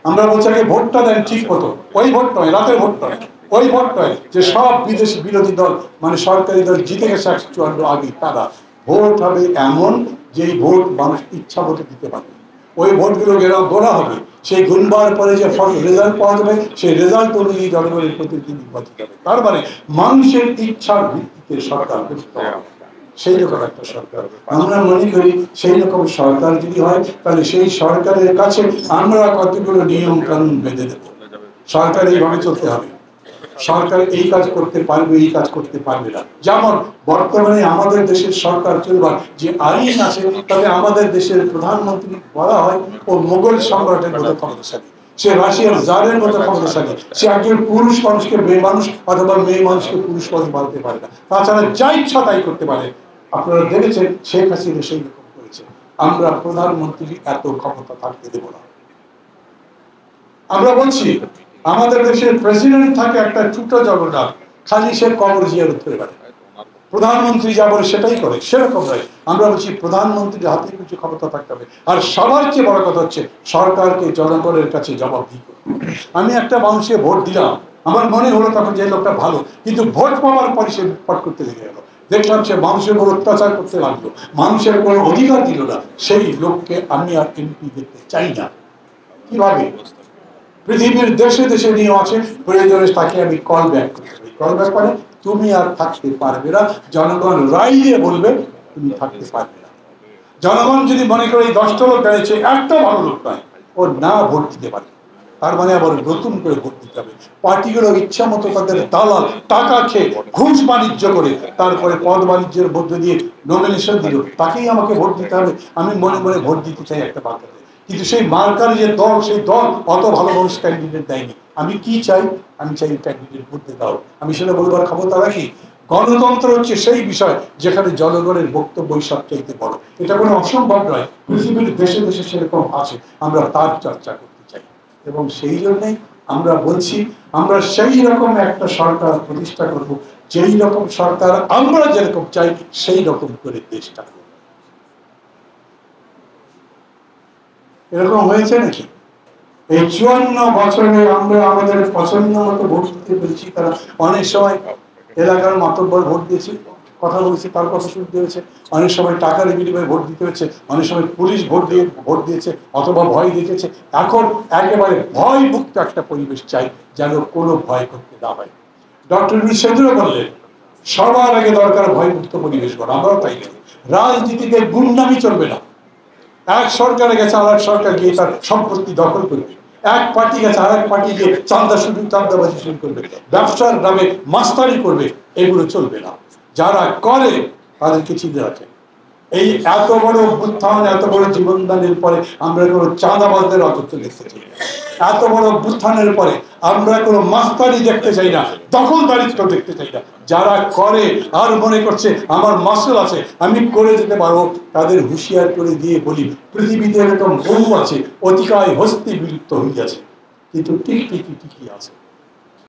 আমরা বলছি আগে ভোটটা দেন ঠিক মতো, ওই ভোট নয়, রাতের ভোট নয়, ওই ভোট নয় যে সব বিদেশি বিরোধী দল মানে সরকারি দল জিতে গেছে 154 আগে, তারা ভোট হবে এমন যেই ভোট মানুষ ইচ্ছা মতো দিতে পারবে। ওই ভোটগুলো গোনা হবে, সেই গুনবার পরে যে রেজাল্ট পাওয়া যাবে সেই রেজাল্ট অনুযায়ী জনগণের প্রতিনিধি নির্বাচিত হবে। তার মানে মানুষের ইচ্ছার ভিত্তিতে সরকার গঠিত হবে, সেই রকম একটা সরকার আমরা মনে করি। সেই রকম সরকার যদি হয় তাহলে সেই সরকারের কাছে আমরা কতগুলো নিয়ম কানুন বেঁধে দেব। সরকার এইভাবে চলতে হবে, সরকার এই কাজ করতে পারবে, এই কাজ করতে পারবে না। যেমন বর্তমানে আমাদের দেশের সরকার চলবার যে আইন আছে তাতে আমাদের দেশের প্রধানমন্ত্রী বলা হয় ও মোগল সম্রাটের মতো ক্ষমতাশালী, সে রাশিয়ার জারের মতো ক্ষমতাশালী, সে একজন পুরুষ মানুষকে মেয়ে মানুষ অথবা মেয়ে মানুষকে পুরুষ মানুষ বানাতে পারে না, তাছাড়া যা ইচ্ছা তাই করতে পারে। আপনারা দেখেছেন শেখ হাসিনা সেই রকম করেছে। আমরা প্রধানমন্ত্রী এত ক্ষমতা থাকতে দেব না। আমরা বলছি আমাদের দেশের প্রেসিডেন্ট থাকে একটা ছোট জগন্নাথ, খালি সে কবর জিয়ারত করে বেড়ায়, প্রধানমন্ত্রী যা বলে সেটাই করে, সেরকম নয়। আমরা বলছি প্রধানমন্ত্রীর হাতে কিছু ক্ষমতা থাকতে হবে। আর সবার চেয়ে বড় কথা হচ্ছে সরকারকে জনগণের কাছে জবাবদিহি করতে হবে। আমি একটা মানুষকে ভোট দিলাম, আমার মনে হলো তখন যে লোকটা ভালো, কিন্তু ভোট পাওয়ার পরে সে লুটপাট করতে লেগে গেল, দেখলাম সে মানুষের উপর অত্যাচার করতে লাগলো, মানুষের কোনো অধিকার দিল না, সেই লোককে আমি আর এমপি দেখতে চাই না। কিভাবে? পৃথিবীর দেশে দেশে নিয়ম আছে, প্রয়োজনে তাকে আমি কল ব্যাক করতে পারি। কল ব্যাক মানে তুমি আর থাকতে পারবে না, জনগণ রায় দিয়ে বলবে তুমি থাকতে পারবে না। জনগণ যদি মনে করে এই 10টা লোক দাঁড়িয়েছে একটা ভালো লোক নয়, ও না ভোট দিতে পারে, তার মানে আবার নতুন করে ভোট দিতে হবে। পার্টিগুলো ইচ্ছা মতো তাদের দালাল টাকা খেয়ে ঘুষ বাণিজ্য করে তারপরে পদ বাণিজ্যের মধ্যে দিয়ে নমিনেশন দিল, তাকেই আমাকে ভোট দিতে হবে। আমি মনে মনে ভোট দিতে চাই একটা বার্তা, কিন্তু সেই মার্কার যে দল, সেই দল অত ভালো মানুষ ক্যান্ডিডেট দেয়নি। আমি কি চাই? আমি চাই ক্যান্ডিডেট করতে দাও, আমি সেটা বলবার ক্ষমতা রাখি। গণতন্ত্র হচ্ছে সেই বিষয় যেখানে জনগণের বক্তব্য সবচাইতে বড়। এটা কোনো অসম্ভব নয়, পৃথিবীর দেশে দেশে সেরকম আছে, আমরা তার চর্চা করতে চাই। এবং সেই জন্যই আমরা বলছি আমরা সেই রকম একটা সরকার প্রতিষ্ঠা করব, যেই রকম সরকার আমরা যেরকম চাই সেই রকম করে দেশটা। এরকম হয়েছে নাকি? এই 54 বছরে আমরা আমাদের পছন্দ মতো ভোট দিতে পেরেছি। তারা অনেক সময় এলাকার মাতব্বর ভোট দিয়েছে, কথা বলেছে, তার কথা শুনতে হয়েছে, অনেক সময় টাকার বিনিময়ে ভোট দিতে হয়েছে, অনেক সময় পুলিশ ভোট দিয়েছে অথবা ভয় দেখিয়েছে। এখন একেবারে ভয় মুক্ত একটা পরিবেশ চাই, যেন কোনো ভয় করতে না হয়। ডক্টর মিশ্র বললেন সবার আগে দরকার ভয় মুক্ত পরিবেশ করা, আমরাও তাই। রাজনীতিতে গুন্ডামি চলবে না। এক সরকারে গেছে আর এক সরকার গিয়ে তার সম্পত্তি দখল করবে, এক পার্টি গেছে আর এক পার্টি গিয়ে চাঁদাবাজি শুরু করবে, ব্যবসার নামে মাস্তানি করবে, এগুলো চলবে না। যারা করে তাদেরকে চিনে রাখে। এই এত বড় অভ্যুত্থান, এত বড় জীবনদানের পরে আমরা কোনো চাঁদাবাজদের রাজত্ব দেখতে চাই না। এত বড় অভ্যুত্থানের পরে আমরা কোনো মাস্তানি দেখতে চাই না, দখলদারিত্ব দেখতে চাই না। যারা করে আর মনে করছে আমার মাসল আছে আমি করে যেতে পারবো, তাদের হুঁশিয়ার করে দিয়ে বলি পৃথিবীতে এরকম বহু আছে, অতিকায় হস্তি বিলুপ্ত হয়ে গেছে, কিন্তু টিকি আছে।